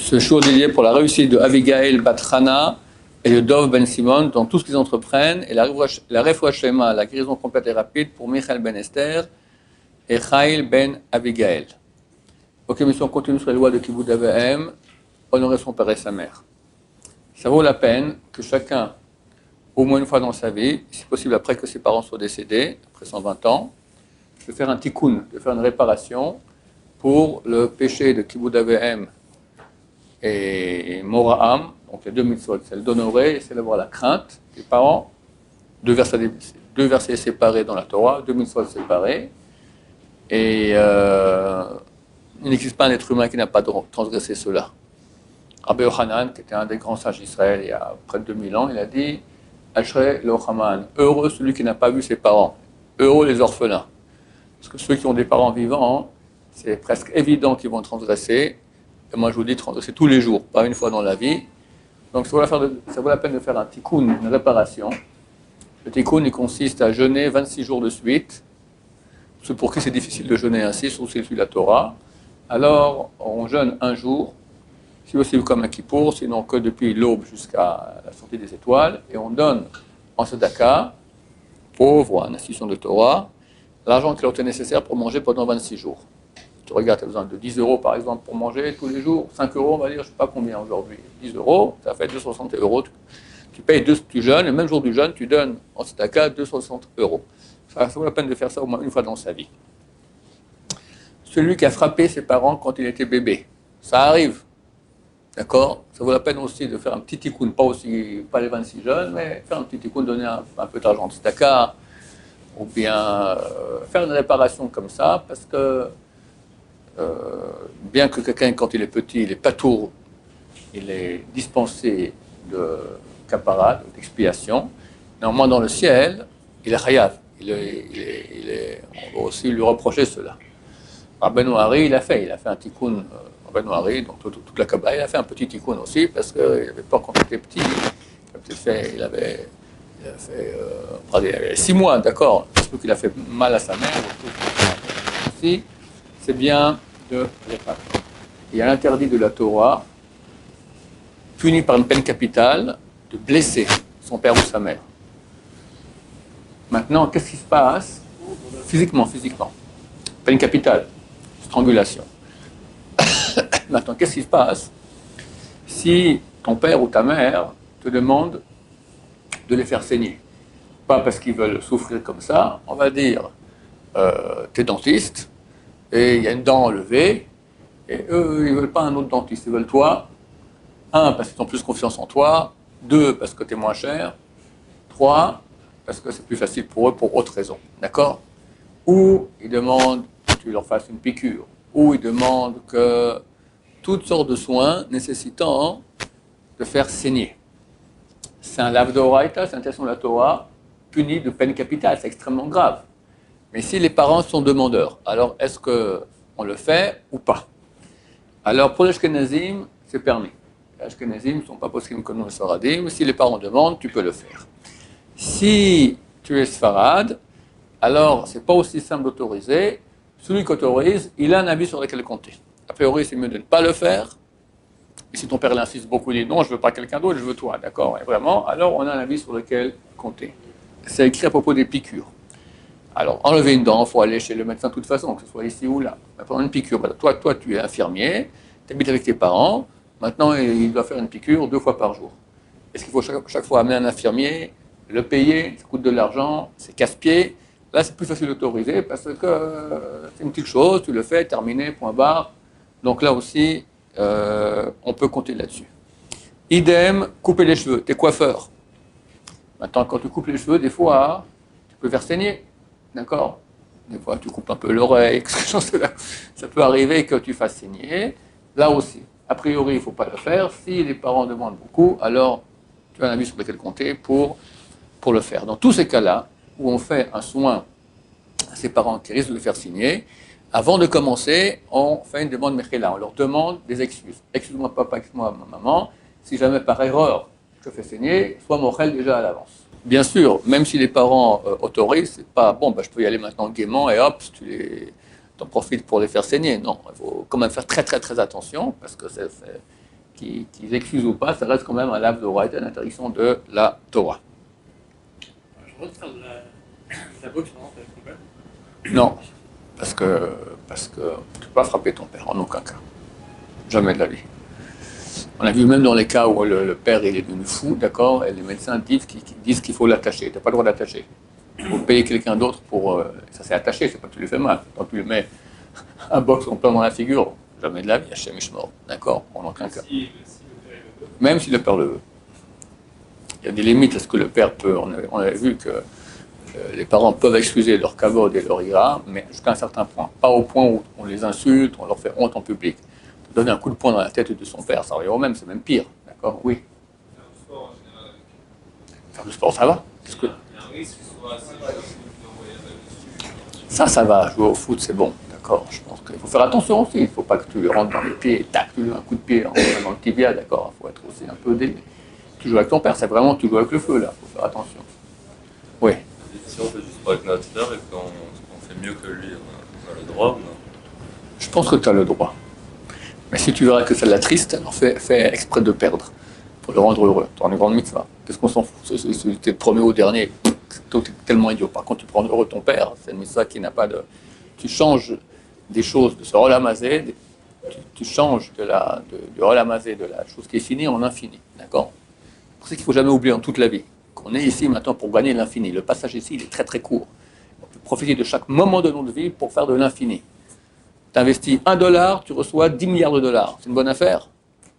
Ce jour dédié pour la réussite de Abigail Bat Hana et de Dov Ben Simon dans tout ce qu'ils entreprennent, et la Refoua Shema, la guérison complète et rapide pour Michael Ben Esther et Chail Ben Abigail. Ok, mais si on continue sur les lois de Kibbutz Avraham, honorer son père et sa mère. Ça vaut la peine que chacun, au moins une fois dans sa vie, si possible après que ses parents soient décédés, après 120 ans, de faire un tikkun, de faire une réparation pour le péché de Kibbutz Avraham et Moraham, donc les deux mitzvot, celle d'honorer et celle d'avoir la crainte des parents, deux versets séparés dans la Torah, deux mitzvot séparés, et il n'existe pas un être humain qui n'a pas transgressé cela. Rabbi Yochanan, qui était un des grands sages d'Israël il y a près de 2000 ans, il a dit « Ashrei lo Haman » heureux celui qui n'a pas vu ses parents, heureux les orphelins. Parce que ceux qui ont des parents vivants, c'est presque évident qu'ils vont transgresser. Et moi, je vous dis transgresser tous les jours, pas une fois dans la vie. Donc, ça vaut la peine de faire un tikkun, une réparation. Le tikkun, il consiste à jeûner 26 jours de suite. C'est pour qui c'est difficile de jeûner ainsi, surtout si c'est la Torah. Alors, on jeûne un jour, si possible comme un kippour, sinon que depuis l'aube jusqu'à la sortie des étoiles. Et on donne en tzedaka, pauvre ou en institution de Torah, l'argent qui leur est nécessaire pour manger pendant 26 jours. Tu regardes, tu as besoin de 10 euros par exemple pour manger tous les jours, 5 euros, on va dire, je ne sais pas combien aujourd'hui, 10 euros, ça fait 260 euros. Tu payes tu jeûnes, le même jour du jeûne, tu donnes en tzedaka 260 euros. Ça vaut la peine de faire ça au moins une fois dans sa vie. Celui qui a frappé ses parents quand il était bébé, ça arrive, d'accord? Ça vaut la peine aussi de faire un petit tikkun, pas les 26 jeûnes, mais faire un petit tikkun, donner un peu d'argent en tzedaka, ou bien faire une réparation comme ça, parce que bien que quelqu'un, quand il est petit, il est patour, il est dispensé de caparade, d'expiation, néanmoins dans le ciel, il est chayav. On va aussi lui reprocher cela. Rabbeinu Hari, il a fait un tikkun, Rabbeinu Hari, donc toute la Kabbalah, il a fait un petit tikkun aussi, parce qu'il avait peur quand il était petit, il avait 6 mois, d'accord, surtout qu'il a fait mal à sa mère, aussi, c'est bien de réparer. Il y a l'interdit de la Torah, puni par une peine capitale, de blesser son père ou sa mère. Maintenant, qu'est-ce qui se passe physiquement? Peine capitale, strangulation. Maintenant, qu'est-ce qui se passe si ton père ou ta mère te demande de les faire saigner? Pas parce qu'ils veulent souffrir comme ça, on va dire, t'es dentiste, et il y a une dent enlevée, et eux, ils ne veulent pas un autre dentiste, ils veulent toi. 1, parce qu'ils ont plus confiance en toi. 2, parce que tu es moins cher. 3, parce que c'est plus facile pour eux pour autre raison. D'accord? Ou ils demandent que tu leur fasses une piqûre. Ou ils demandent que toutes sortes de soins nécessitant de faire saigner. C'est un lav d'oraita, c'est une intention de la Torah, puni de peine capitale. C'est extrêmement grave. Mais si les parents sont demandeurs, alors est-ce qu'on le fait ou pas? Alors pour les Ashkenazim, c'est permis. Les Ashkenazim ne sont pas possibles comme nous les Sfaradim, mais si les parents demandent, tu peux le faire. Si tu es Sfarad, alors c'est pas aussi simple d'autoriser. Celui qui autorise, il a un avis sur lequel compter. A priori, c'est mieux de ne pas le faire. Et si ton père l'insiste beaucoup, il dit non, je ne veux pas quelqu'un d'autre, je veux toi, d'accord? Et vraiment, alors on a un avis sur lequel compter. C'est écrit à propos des piqûres. Alors, enlever une dent, il faut aller chez le médecin de toute façon, que ce soit ici ou là. Pendant une piqûre, toi, tu es infirmier, tu habites avec tes parents, maintenant, il doit faire une piqûre 2 fois par jour. Est-ce qu'il faut chaque fois amener un infirmier, le payer, ça coûte de l'argent, c'est casse-pied? Là, c'est plus facile d'autoriser parce que c'est une petite chose, tu le fais, terminé, point barre. Donc là aussi, on peut compter là-dessus. Idem, couper les cheveux, t'es coiffeur. Maintenant, quand tu coupes les cheveux, des fois, tu peux faire saigner. D'accord? Des fois, tu coupes un peu l'oreille, ça peut arriver que tu fasses saigner. Là aussi, a priori, il ne faut pas le faire. Si les parents demandent beaucoup, alors tu as un avis sur lequel compter pour le faire. Dans tous ces cas-là, où on fait un soin à ses parents qui risquent de le faire saigner, avant de commencer, on fait une demande mechila. On leur demande des excuses. Excuse-moi papa, excuse-moi maman, si jamais par erreur je fais saigner, sois mochel déjà à l'avance. Bien sûr, même si les parents autorisent, c'est pas bon, je peux y aller maintenant gaiement et hop, t'en profites pour les faire saigner. Non, il faut quand même faire très très très attention parce que qu'ils excusent ou pas, ça reste quand même un lave d'oraita, une interdiction de la Torah. Je voudrais te faire de la boxe par exemple avec ton père. Non, parce que tu ne peux pas frapper ton père, en aucun cas. Jamais de la vie. On a vu même dans les cas où le père il est devenu fou, d'accord, et les médecins disent qu'il faut l'attacher. Tu n'as pas le droit d'attacher. Il faut payer quelqu'un d'autre pour... ça c'est attaché, c'est pas que tu lui fais mal. Quand tu lui mets un box en plein dans la figure, jamais de la vie, Hachem mort, d'accord, en aucun cas. Même si le père le veut. Il y a des limites à ce que le père peut. On a vu que les parents peuvent excuser leur kavod et leur ira, mais jusqu'à un certain point. Pas au point où on les insulte, on leur fait honte en public. Donner un coup de poing dans la tête de son père, ça revient au même, c'est même pire. D'accord? Oui. Faire du sport en général. Faire du sport, ça va? Il y a un risque que ce soit assez dessus. Ça va. Jouer au foot, c'est bon. D'accord? Je pense qu'il faut faire attention aussi. Il ne faut pas que tu lui rentres dans les pieds et tac, tu lui mets un coup de pied dans le tibia, d'accord? Il faut être aussi un peu Tu joues avec ton père, c'est vraiment tu joues avec le feu, là. Il faut faire attention. Oui. Si on fait juste pour avec notre père et qu'on fait mieux que lui, on a le droit ou non? Je pense que tu as le droit. Mais si tu verras que ça l'attriste, alors fais exprès de perdre pour le rendre heureux. Tu as une grande mitzvah. Qu'est-ce qu'on s'en fout? Si tu es le premier ou le dernier, c'est tellement idiot. Par contre, tu prends heureux ton père, c'est une mitzvah qui n'a pas de... Tu changes des choses de ce rolamazé, tu changes du rolamazé, de la chose qui est finie en infini. D'accord? C'est pour ça qu'il ne faut jamais oublier en toute la vie qu'on est ici maintenant pour gagner l'infini. Le passage ici, il est très très court. On peut profiter de chaque moment de notre vie pour faire de l'infini. Tu investis $1, tu reçois 10 milliards de dollars. C'est une bonne affaire?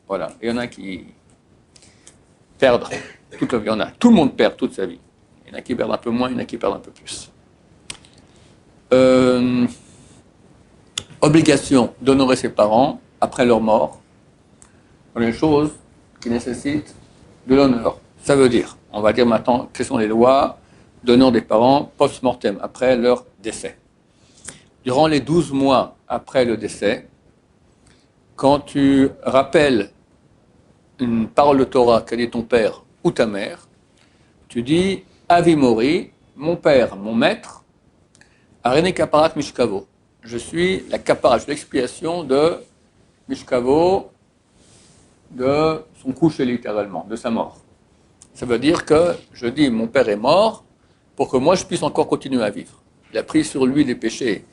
Voilà. Il y en a qui perdent toute la vie. Tout le monde perd toute sa vie. Il y en a qui perdent un peu moins, il y en a qui perdent un peu plus. Obligation d'honorer ses parents après leur mort. C'est une chose qui nécessite de l'honneur. Ça veut dire, on va dire maintenant, quelles sont les lois d'honneur des parents post-mortem, après leur décès. Durant les 12 mois après le décès, quand tu rappelles une parole de Torah qu'a dit ton père ou ta mère, tu dis Avi Mori, mon père, mon maître, Arene Kaparat Mishkavo. Je suis la caparat, l'expiation de Mishkavo, de son coucher littéralement, de sa mort. Ça veut dire que je dis mon père est mort pour que moi je puisse encore continuer à vivre. Il a pris sur lui les péchés.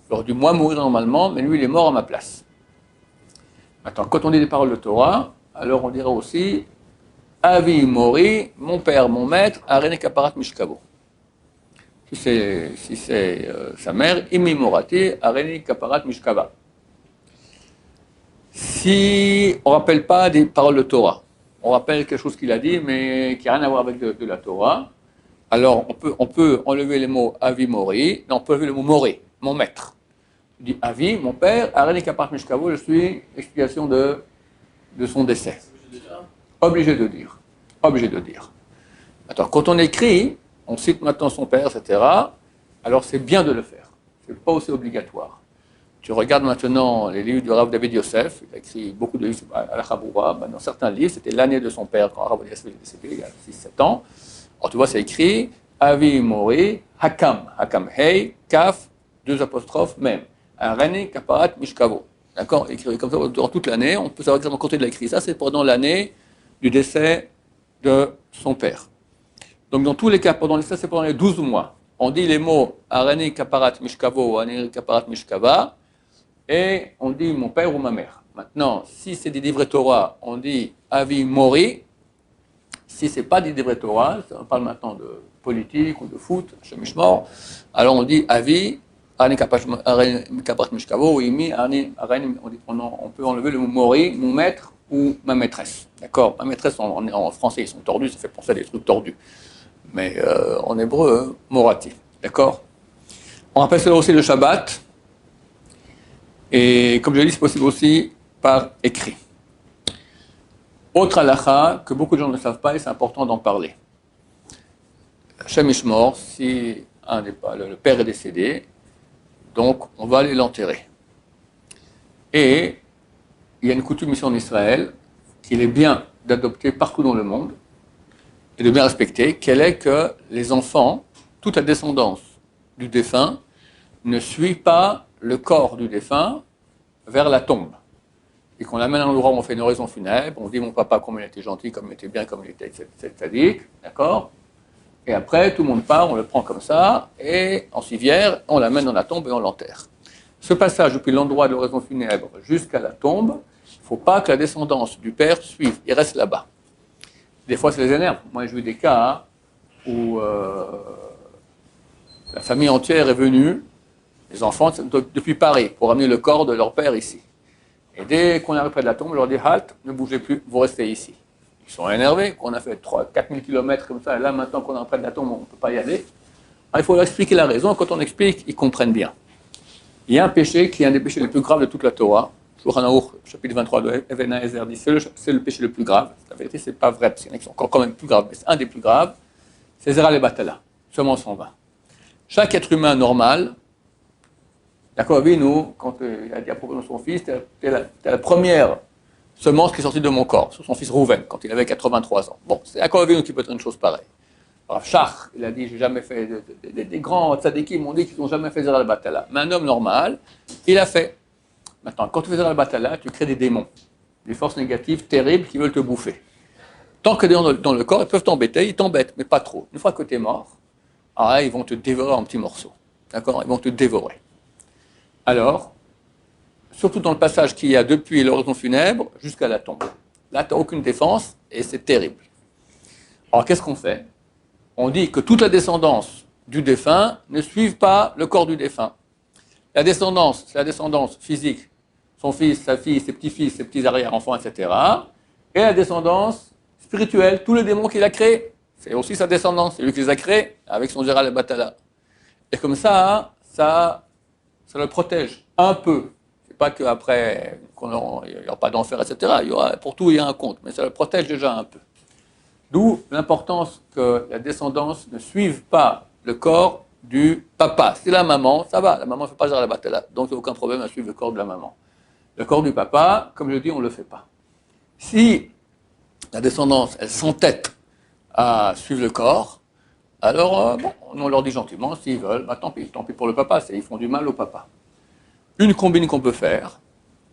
J'aurais dû moi mourir normalement, mais lui il est mort à ma place. Maintenant, quand on dit des paroles de Torah, alors on dira aussi Avi Mori, mon père, mon maître, Arene Kaparat Mishkavo. Si c'est sa mère, Imi Morati, Arene Kaparat Mishkava. Si on ne rappelle pas des paroles de Torah, on rappelle quelque chose qu'il a dit, mais qui n'a rien à voir avec de la Torah, alors on peut enlever les mots Avi Mori, non, on peut enlever le mot Mori, mon maître. Je dis Avi, mon père, Arene Kaparat Mishkavo, je suis expiation de son décès. Obligé de dire. Obligé de dire. Attends, quand on écrit, on cite maintenant son père, etc., alors c'est bien de le faire. Ce n'est pas aussi obligatoire. Tu regardes maintenant les livres du Rav David Yosef, il a écrit beaucoup de livres à la Chaboura, dans certains livres, c'était l'année de son père, quand Rav Yosef est décédé, il y a 6-7 ans. Alors tu vois, c'est écrit Avi Mori, Hakam, Hakam Hei, Kaf, 2 apostrophes, même. Arene Kaparat Mishkavo. D'accord? Écrit comme ça durant toute l'année, on peut savoir exactement quand il a écrit. Ça, c'est pendant l'année du décès de son père. Donc dans tous les cas, c'est pendant les 12 mois. On dit les mots Arene Kaparat Mishkavo ou Arene Kaparat Mishkava, et on dit mon père ou ma mère. Maintenant, si c'est des livrets Torah, on dit Avi Mori. Si ce n'est pas des livrets Torah, on parle maintenant de politique ou de foot, Shemishmor, alors on dit Avi, Arene Kaparat Mishkavo, ou Imi, on peut enlever le mot Mori, mon maître ou ma maîtresse. D'accord? Ma maîtresse, en français, ils sont tordus, ça fait penser à des trucs tordus. Mais en hébreu, Morati. D'accord? On rappelle cela aussi le Shabbat. Et comme je l'ai dit, c'est possible aussi par écrit. Autre halakha que beaucoup de gens ne savent pas et c'est important d'en parler. Hashem Ishmor, si le père est décédé, donc on va aller l'enterrer. Et il y a une coutume ici en Israël qu'il est bien d'adopter partout dans le monde et de bien respecter, qu'elle est que les enfants, toute la descendance du défunt, ne suit pas le corps du défunt vers la tombe. et qu'on l'amène à un endroit où on fait une oraison funèbre, on dit mon papa comme il était gentil, comme il était bien, comme il était sadique, d'accord? Et après, tout le monde part, on le prend comme ça, et en civière, on l'amène dans la tombe et on l'enterre. Ce passage depuis l'endroit de l'oraison funèbre jusqu'à la tombe, il ne faut pas que la descendance du père suive, il reste là-bas. Des fois, ça les énerve. Moi, j'ai vu des cas où la famille entière est venue, les enfants, depuis Paris, pour amener le corps de leur père ici. Et dès qu'on arrive près de la tombe, je leur dis halte, ne bougez plus, vous restez ici. Ils sont énervés, qu'on a fait 4 000 km comme ça, et là maintenant qu'on est près de la tombe, on ne peut pas y aller. Alors, il faut leur expliquer la raison, quand on explique, ils comprennent bien. Il y a un péché qui est un des péchés les plus graves de toute la Torah. Shulchan Aruch, chapitre 23 de Even Haezer dit c'est le péché le plus grave. La vérité, c'est pas vrai, parce qu'il y en a qui sont encore quand même plus graves, mais c'est un des plus graves. C'est Zera le Batala, seulement 120. Chaque être humain normal, Yaakov Avinu, quand il a dit à propos de son fils, c'était la première semence qui est sortie de mon corps, sur son fils Rouven, quand il avait 83 ans. Bon, c'est Yaakov Avinu qui peut être une chose pareille. Alors, Shach, il a dit, j'ai jamais fait, des grands tzadikim m'ont dit qu'ils n'ont jamais fait Zera le Batala. Mais un homme normal, il a fait. Maintenant, quand tu fais Zera le Batala, tu crées des démons, des forces négatives terribles qui veulent te bouffer. Tant que dans le corps, ils peuvent t'embêter, ils t'embêtent, mais pas trop. Une fois que tu es mort, alors là, ils vont te dévorer en petits morceaux. D'accord? Ils vont te dévorer. Alors, surtout dans le passage qu'il y a depuis l'horizon funèbre jusqu'à la tombe. Là, tu n'as aucune défense et c'est terrible. Alors, qu'est-ce qu'on fait? On dit que toute la descendance du défunt ne suive pas le corps du défunt. La descendance, c'est la descendance physique, son fils, sa fille, ses petits-fils, ses petits arrière-enfants, etc. Et la descendance spirituelle, tous les démons qu'il a créés, c'est aussi sa descendance, c'est lui qui les a créés avec son Zera le Batala. Et comme ça le protège un peu. C'est pas qu'après, il n'y aura pas d'enfer, etc. Pour tout, il y a un compte, mais ça le protège déjà un peu. D'où l'importance que la descendance ne suive pas le corps du papa. C'est la maman, ça va, la maman ne fait pas Zera le Batala, donc il n'y a aucun problème à suivre le corps de la maman. Le corps du papa, comme je dis, on ne le fait pas. Si la descendance, elle s'entête à suivre le corps, alors on leur dit gentiment, s'ils veulent, tant pis pour le papa, ils font du mal au papa. Une combine qu'on peut faire,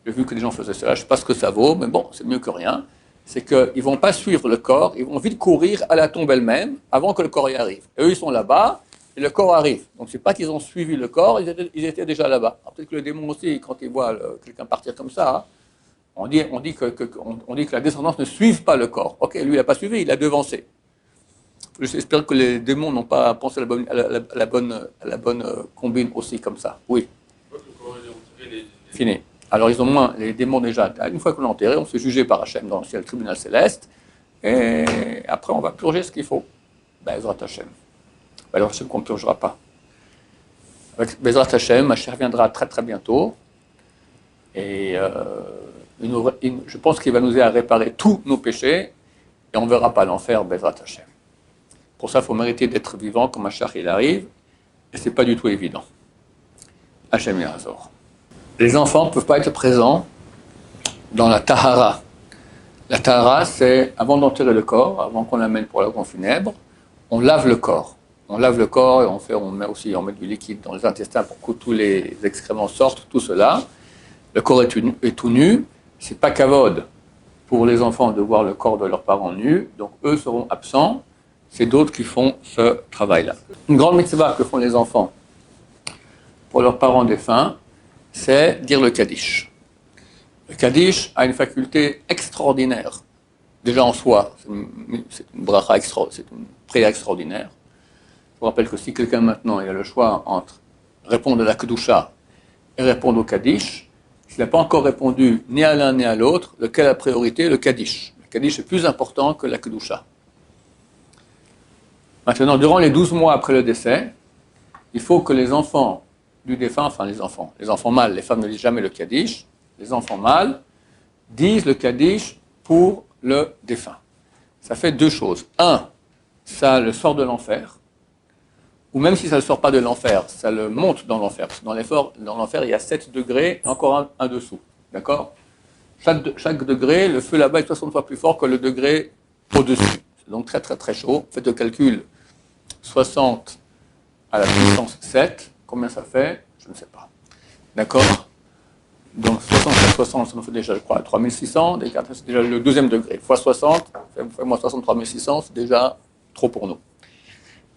j'ai vu que les gens faisaient cela, je ne sais pas ce que ça vaut, mais bon, c'est mieux que rien, c'est qu'ils ne vont pas suivre le corps, ils vont vite courir à la tombe elle-même avant que le corps y arrive. Et eux, ils sont là-bas, et le corps arrive. Donc, ce n'est pas qu'ils ont suivi le corps, ils étaient déjà là-bas. Peut-être que le démon aussi, quand il voit quelqu'un partir comme ça, on dit que la descendance ne suive pas le corps. Ok, lui, il n'a pas suivi, il a devancé. J'espère que les démons n'ont pas pensé à la bonne combine aussi comme ça. Oui. Fini. Alors ils ont moins, les démons déjà, une fois qu'on l'a enterré, on se fait juger par Hachem dans le tribunal céleste, et après on va purger ce qu'il faut. Bezrat Hachem. Bezrat Hachem qu'on ne purgera pas. Avec Bezrat Hachem, Hachem reviendra très très bientôt, et je pense qu'il va nous aider à réparer tous nos péchés, et on ne verra pas l'enfer, Bezrat Hachem. Pour ça, il faut mériter d'être vivant quand Mashiach il arrive, et ce n'est pas du tout évident. Hachem Yahazor. Les enfants ne peuvent pas être présents dans la Tahara. La Tahara, c'est avant d'enterrer le corps, avant qu'on l'amène pour l'oraison funèbre, on lave le corps. On lave le corps et on met du liquide dans les intestins pour que tous les excréments sortent, tout cela. Le corps est tout nu. C'est pas kavod pour les enfants de voir le corps de leurs parents nus, donc eux seront absents. C'est d'autres qui font ce travail-là. Une grande mitzvah que font les enfants pour leurs parents défunts, c'est dire le Kaddish. Le Kaddish a une faculté extraordinaire. Déjà en soi, c'est une bracha c'est une prière extraordinaire. Je vous rappelle que si quelqu'un maintenant il a le choix entre répondre à la Kedusha et répondre au Kaddish, s'il n'a pas encore répondu ni à l'un ni à l'autre, lequel a priorité? Le Kaddish. Le Kaddish est plus important que la Kedusha. Maintenant, durant les 12 mois après le décès, il faut que les enfants du défunt, enfin les enfants mâles, les femmes ne disent jamais le Kaddish, les enfants mâles disent le Kaddish pour le défunt. Ça fait deux choses. Un, ça le sort de l'enfer, ou même si ça ne le sort pas de l'enfer, ça le monte dans l'enfer. Parce que dans l'enfer, il y a 7 degrés, encore un dessous. D'accord? Chaque degré, le feu là-bas est 60 fois plus fort que le degré au-dessus. C'est donc très très très chaud. Faites le calcul, 60 à la puissance 7, combien ça fait? Je ne sais pas. D'accord? Donc 60 fois 60, ça nous fait déjà, je crois, 3600. C'est déjà le deuxième degré. Fois 60, fais-moi 63 600, c'est déjà trop pour nous.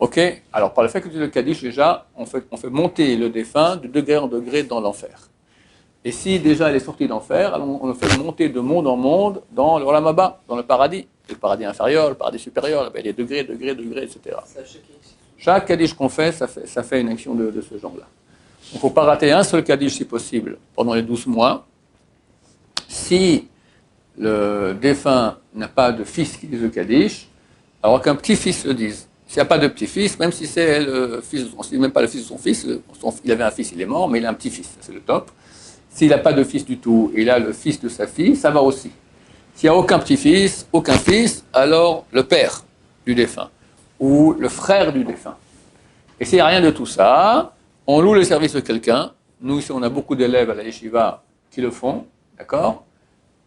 Ok. Alors par le fait que tu dis le Kaddish, déjà, on fait monter le défunt de degré en degré dans l'enfer. Et si déjà elle est sortie d'enfer, alors on le fait monter de monde en monde dans le Olam Haba, dans le paradis. Le paradis inférieur, le paradis supérieur, il y a des degrés, etc. Chaque Kaddish qu'on fait, ça fait une action de ce genre-là. Il ne faut pas rater un seul Kaddish si possible pendant les 12 mois. Si le défunt n'a pas de fils qui dise le Kaddish, alors qu'un petit-fils le dise. S'il n'y a pas de petit-fils, même si c'est le fils, même pas le fils de son fils, il avait un fils, il est mort, mais il a un petit-fils, c'est le top. S'il n'a pas de fils du tout, il a le fils de sa fille, ça va aussi. S'il n'y a aucun petit-fils, aucun fils, alors le père du défunt ou le frère du défunt. Et s'il n'y a rien de tout ça, on loue le service de quelqu'un. Nous, ici, on a beaucoup d'élèves à la yeshiva qui le font, d'accord ?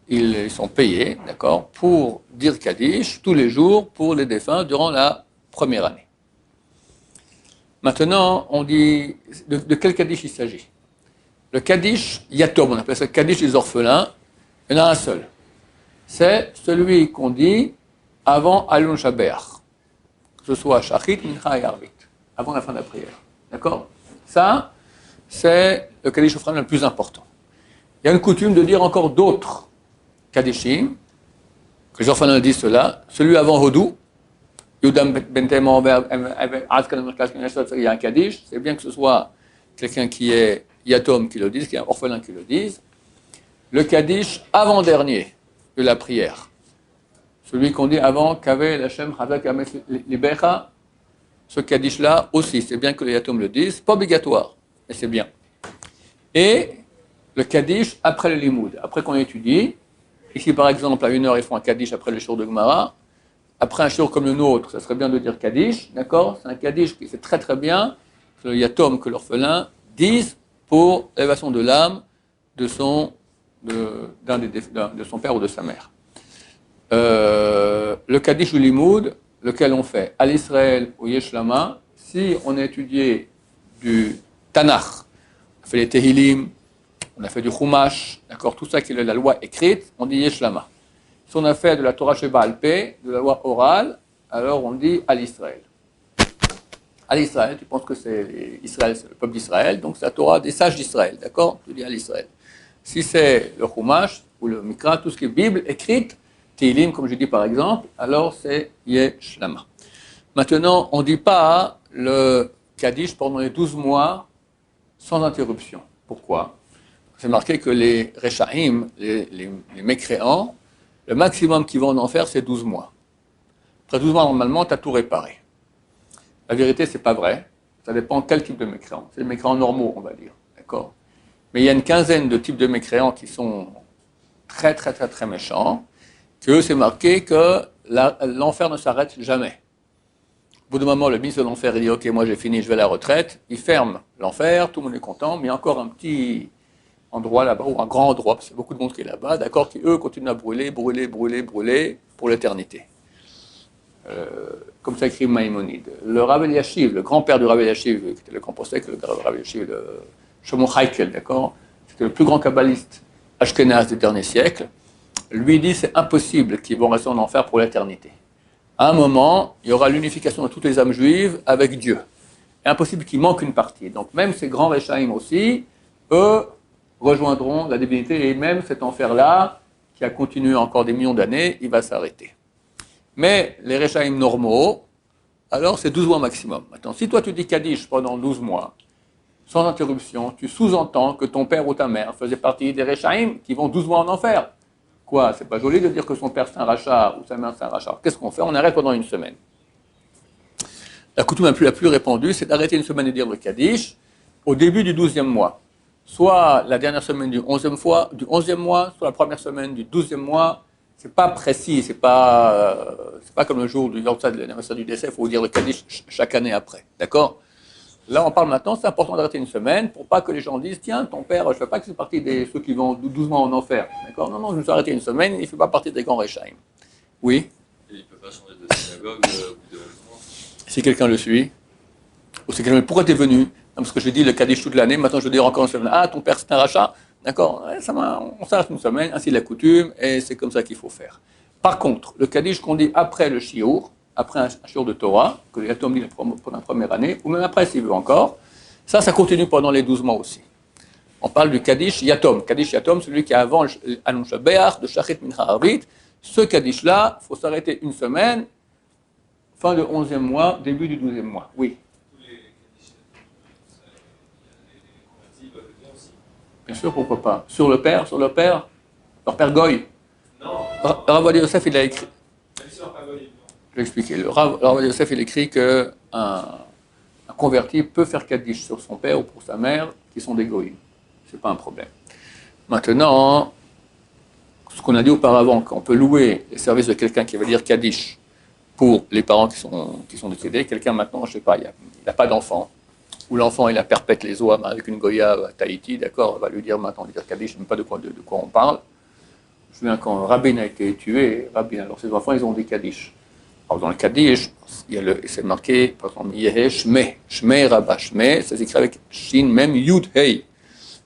Ils sont payés, d'accord, pour dire Kaddish tous les jours pour les défunts durant la première année. Maintenant, on dit de quel Kaddish il s'agit ? Le Kaddish Yatom, on appelle ça le Kaddish des orphelins, il y en a un seul. C'est celui qu'on dit avant Alon Shabeach, que ce soit Shachit, Mincha et Arvit, avant la fin de la prière. D'accord ? Ça, c'est le Kaddish orphelin le plus important. Il y a une coutume de dire encore d'autres Kaddishim, que les orphelins disent cela. Celui avant Hodou, Yudam Bentemo, il y a un Kaddish, c'est bien que ce soit quelqu'un qui est Yatom qui le dise, qui est un orphelin qui le dise. Le Kaddish avant-dernier de la prière, celui qu'on dit avant Kaveh Lachem Chazak Ames Libecha, ce Kaddish-là aussi, c'est bien que les Yatom le disent, pas obligatoire, mais c'est bien. Et le Kaddish après le Limoud, après qu'on étudie. Ici, par exemple, à 1h, ils font un Kaddish après le shiur de Gemara. Après un shiur comme le nôtre, ça serait bien de dire Kaddish, d'accord ? C'est un Kaddish qui fait très très bien que le Yatom, que l'orphelin, disent pour l'élévation de l'âme de son père ou de sa mère. Le Kaddish ou Limoud, lequel on fait à l'Israël ou Yeshlama, si on a étudié du Tanakh, on a fait les Tehillim, on a fait du Chumash, d'accord, tout ça qui est la loi écrite, on dit Yeshlama. Si on a fait de la Torah Sheba Alpé, de la loi orale, alors on dit à l'Israël. À l'Israël, tu penses que c'est Israël, c'est le peuple d'Israël, donc c'est la Torah des sages d'Israël, d'accord ? Tu dis à l'Israël. Si c'est le Chumash ou le Mikra, tout ce qui est Bible écrite, Tehillim, comme je dis par exemple, alors c'est Yeshlama. Maintenant, on ne dit pas le Kaddish pendant les 12 mois sans interruption. Pourquoi ? C'est marqué que les Rechaim, les mécréants, le maximum qu'ils vont en enfer, c'est 12 mois. Après 12 mois, normalement, tu as tout réparé. La vérité, c'est pas vrai. Ça dépend quel type de mécréants. C'est les mécréants normaux, on va dire. D'accord ? Mais il y a une quinzaine de types de mécréants qui sont très, très, très, très méchants, que c'est marqué que l'enfer ne s'arrête jamais. Au bout d'un moment, le ministre de l'enfer, il dit « Ok, moi j'ai fini, je vais à la retraite ». Il ferme l'enfer, tout le monde est content, mais il y a encore un petit endroit là-bas, ou un grand endroit, parce qu'il y a beaucoup de monde qui est là-bas, d'accord, qui eux continuent à brûler pour l'éternité. Comme ça écrit Maïmonide. Le Rav Eliashiv, le grand-père du Rav Eliashiv, qui était le composé, le Rav Eliashiv, le Shlomo Heikel, d'accord, c'était le plus grand kabbaliste ashkénaze des derniers siècles, lui dit c'est impossible qu'ils vont rester en enfer pour l'éternité. À un moment, il y aura l'unification de toutes les âmes juives avec Dieu. C'est impossible qu'il manque une partie. Donc même ces grands Rechaim aussi, eux, rejoindront la divinité, et même cet enfer-là, qui a continué encore des millions d'années, il va s'arrêter. Mais les Rechaim normaux, alors c'est 12 mois maximum. Maintenant, si toi tu dis Kaddish pendant 12 mois, sans interruption, tu sous-entends que ton père ou ta mère faisait partie des Rechaim qui vont 12 mois en enfer. Quoi ? C'est pas joli de dire que son père c'est un rachat ou sa mère c'est un rachat. Qu'est-ce qu'on fait ? On arrête pendant une semaine. La coutume la plus répandue, c'est d'arrêter une semaine et dire le Kaddish au début du 12e mois. Soit la dernière semaine du 11e mois, soit la première semaine du 12e mois. C'est pas précis, c'est pas comme le jour du Yortzad, l'anniversaire du décès, il faut dire le Kaddish chaque année après. D'accord ? Là, on parle maintenant, c'est important d'arrêter une semaine pour pas que les gens disent tiens, ton père, je ne fais pas que c'est partie de ceux qui vont 12 mois en enfer. D'accord ? Non, je me suis arrêté une semaine, il ne fait pas partie des grands Rechaim. Oui ? Et il ne peut pas changer de synagogue au bout de 11 mois. Si quelqu'un le suit, ou si quelqu'un pourquoi tu es venu ? Non, parce que je dis le Kaddish toute l'année, maintenant je veux dire encore une semaine. Ah, ton père c'est un rachat ? D'accord, ouais, on s'arrête une semaine, ainsi la coutume, et c'est comme ça qu'il faut faire. Par contre, le Kaddish qu'on dit après le Shiur, après un Shiur de Torah, que le Yatom dit pendant la première année, ou même après s'il veut encore, ça continue pendant les 12 mois aussi. On parle du Kaddish Yatom. Kaddish Yatom, celui qui est avant Alon Shabbeach, de Shachit Mincha Arvit. Ce Kaddish-là, il faut s'arrêter une semaine, fin du 11e mois, début du 12e mois. Oui. Tous les Kaddish, les convertis peuvent le dire aussi. Bien sûr, pourquoi pas. Sur le père, leur père Goy. Non. Rav Ovadia Yosef, il a écrit. Même si on n'a pas volé, non. Je vais expliquer. Le Rav Ovadia Yosef, il écrit qu'un converti peut faire Kaddish sur son père ou pour sa mère, qui sont des Goïs. Ce n'est pas un problème. Maintenant, ce qu'on a dit auparavant, qu'on peut louer les services de quelqu'un qui va dire Kaddish pour les parents qui sont décédés, quelqu'un maintenant, je ne sais pas, il n'a pas d'enfant, ou l'enfant il a perpète les oies avec une Goya à Tahiti, d'accord, on va lui dire maintenant, dire Kaddish, je ne sais même pas de quoi on parle. Je me souviens quand Rabin a été tué, alors ses enfants ils ont dit Kaddish. Alors dans le Kaddish, c'est marqué, par exemple, Yehe Shmeh, Shmeh Rabba Shmeh, ça s'écrit avec Shin, même Yud Hei.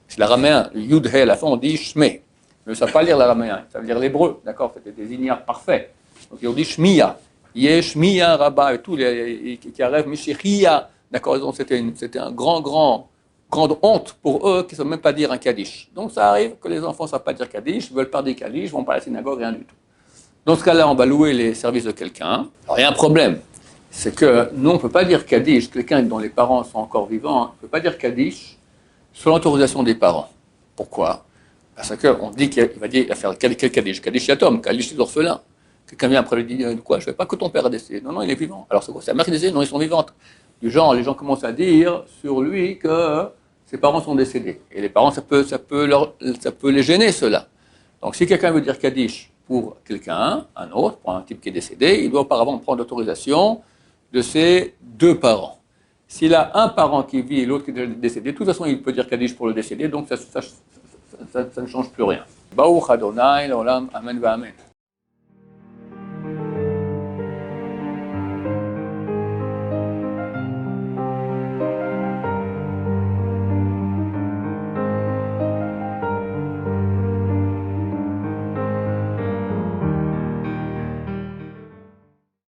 C'est l'araméen, Yud Hei, à la fin on dit Shmeh. Mais ça ne veut pas lire l'araméen, ça veut dire l'hébreu, d'accord, c'était des ignares parfaits. Donc ils ont dit Shmiya, Yehe Shmiya Rabba et tout, qui arrivent, Mishichia, d'accord, c'était un grande honte pour eux qui ne savent même pas dire un Kaddish. Donc ça arrive que les enfants ne savent pas dire Kaddish, ne veulent pas dire Kaddish, ne vont pas à la synagogue, rien du tout. Dans ce cas-là, on va louer les services de quelqu'un. Alors il y a un problème, c'est que nous, on ne peut pas dire Kaddish, quelqu'un dont les parents sont encore vivants, on ne peut pas dire Kaddish sur l'autorisation des parents. Pourquoi ? Parce qu'on dit qu'il va faire quel Kaddish ? Kaddish Yatom, Kaddish des orphelins. Quelqu'un vient après lui dit quoi ? Je ne veux pas que ton père est décédé. Non, il est vivant. Alors c'est quoi ? C'est la mère qui est décédée ? Non, ils sont vivantes. Du genre, les gens commencent à dire sur lui que ses parents sont décédés. Et les parents, ça peut les gêner, cela. Donc si quelqu'un veut dire Kaddish pour quelqu'un, un autre, pour un type qui est décédé, il doit auparavant prendre l'autorisation de ses deux parents. S'il a un parent qui vit et l'autre qui est décédé, de toute façon, il peut dire Kaddish pour le décédé, donc ça ne change plus rien. Baruch Adonai, l'olam, amen va amen.